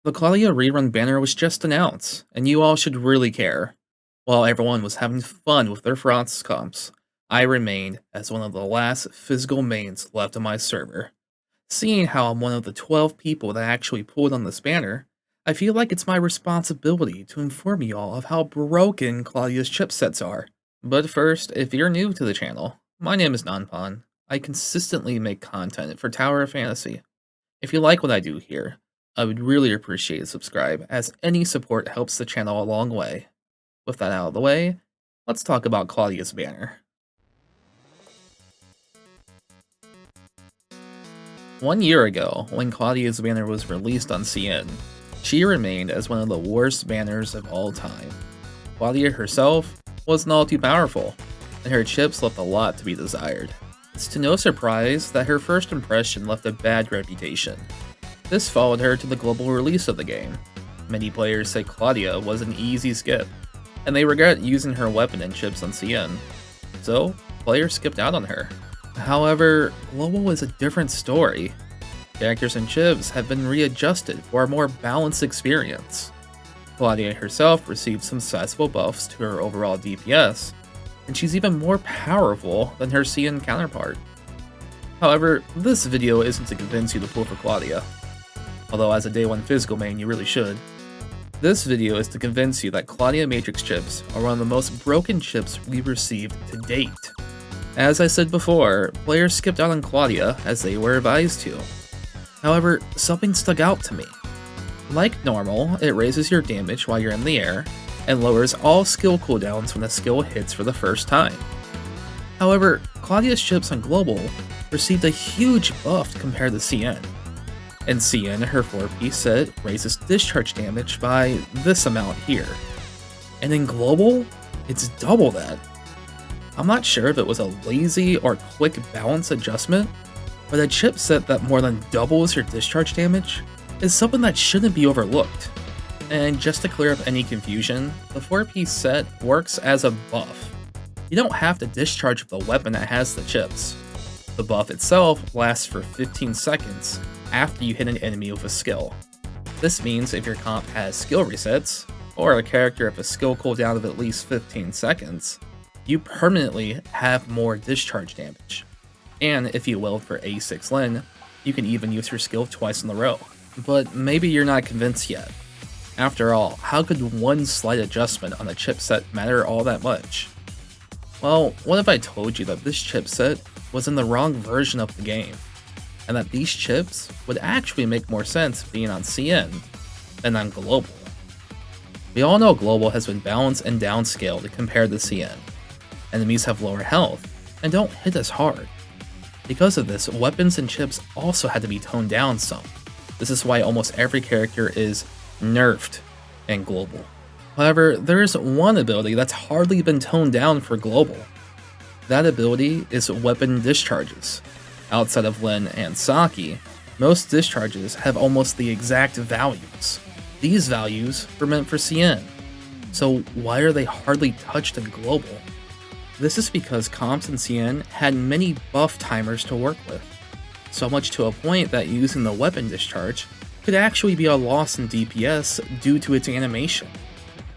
The Claudia rerun banner was just announced, and you all should really care. While everyone was having fun with their Frost comps, I remained as one of the last physical mains left on my server. Seeing how I'm one of the 12 people that actually pulled on this banner, I feel like it's my responsibility to inform you all of how broken Claudia's chipsets are. But first, if you're new to the channel, my name is Nonpon. I consistently make content for Tower of Fantasy. If you like what I do here, I would really appreciate a subscribe, as any support helps the channel a long way. With that out of the way, let's talk about Claudia's banner. 1 year ago, when Claudia's banner was released on CN, she remained as one of the worst banners of all time. Claudia herself wasn't all too powerful, and her chips left a lot to be desired. It's to no surprise that her first impression left a bad reputation. This followed her to the global release of the game. Many players say Claudia was an easy skip, and they regret using her weapon and chips on CN. So, players skipped out on her. However, global is a different story. Characters and chips have been readjusted for a more balanced experience. Claudia herself received some sizable buffs to her overall DPS, and she's even more powerful than her CN counterpart. However, this video isn't to convince you to pull for Claudia, although as a day 1 physical main you really should. This video is to convince you that Claudia Matrix chips are one of the most broken chips we've received to date. As I said before, players skipped out on Claudia as they were advised to. However, something stuck out to me. Like normal, it raises your damage while you're in the air, and lowers all skill cooldowns when a skill hits for the first time. However, Claudia's chips on global received a huge buff compared to CN. In CN, her 4-piece set raises discharge damage by this amount here. And in global, it's double that. I'm not sure if it was a lazy or quick balance adjustment, but a chipset that more than doubles your discharge damage is something that shouldn't be overlooked. And just to clear up any confusion, the 4-piece set works as a buff. You don't have to discharge with the weapon that has the chips. The buff itself lasts for 15 seconds after you hit an enemy with a skill. This means if your comp has skill resets, or a character with a skill cooldown of at least 15 seconds, you permanently have more discharge damage. And if you will for A6 Lin, you can even use your skill twice in a row. But maybe you're not convinced yet. After all, how could one slight adjustment on a chipset matter all that much? Well, what if I told you that this chipset was in the wrong version of the game, and that these chips would actually make more sense being on CN than on global? We all know global has been balanced and downscaled compared to CN. Enemies have lower health and don't hit as hard. Because of this, weapons and chips also had to be toned down some. This is why almost every character is nerfed in global. However, there is one ability that's hardly been toned down for global. That ability is weapon discharges. Outside of Lin and Saki, most discharges have almost the exact values. These values were meant for CN, so why are they hardly touched in global? This is because comps in CN had many buff timers to work with, so much to a point that using the weapon discharge could actually be a loss in DPS due to its animation.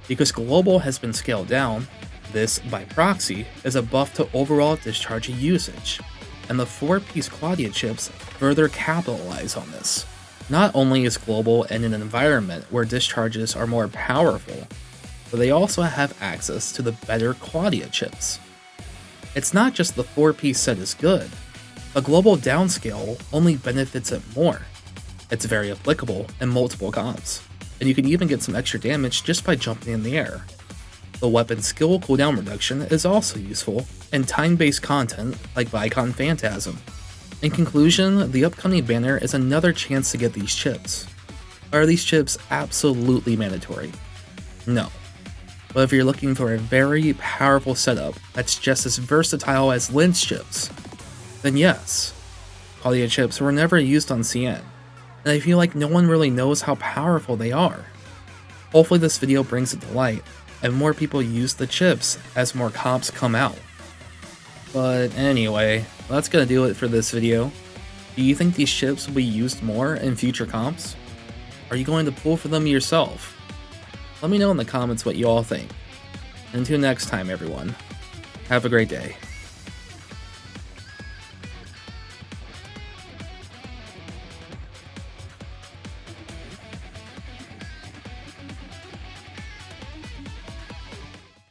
Because global has been scaled down, this, by proxy, is a buff to overall discharge usage, and the 4-piece Claudia chips further capitalize on this. Not only is global in an environment where discharges are more powerful, but they also have access to the better Claudia chips. It's not just the 4-piece set is good, a global downscale only benefits it more. It's very applicable in multiple comps, and you can even get some extra damage just by jumping in the air. The weapon skill cooldown reduction is also useful in time-based content like Vicon Phantasm. In conclusion, the upcoming banner is another chance to get these chips. Are these chips absolutely mandatory? No. But if you're looking for a very powerful setup that's just as versatile as Lin's chips, then yes. Claudia chips were never used on CN, and I feel like no one really knows how powerful they are. Hopefully this video brings it to light, and more people use the chips as more comps come out. But anyway, that's gonna do it for this video. Do you think these chips will be used more in future comps? are you going to pull for them yourself? Let me know in the comments what you all think. Until next time, everyone, have a great day.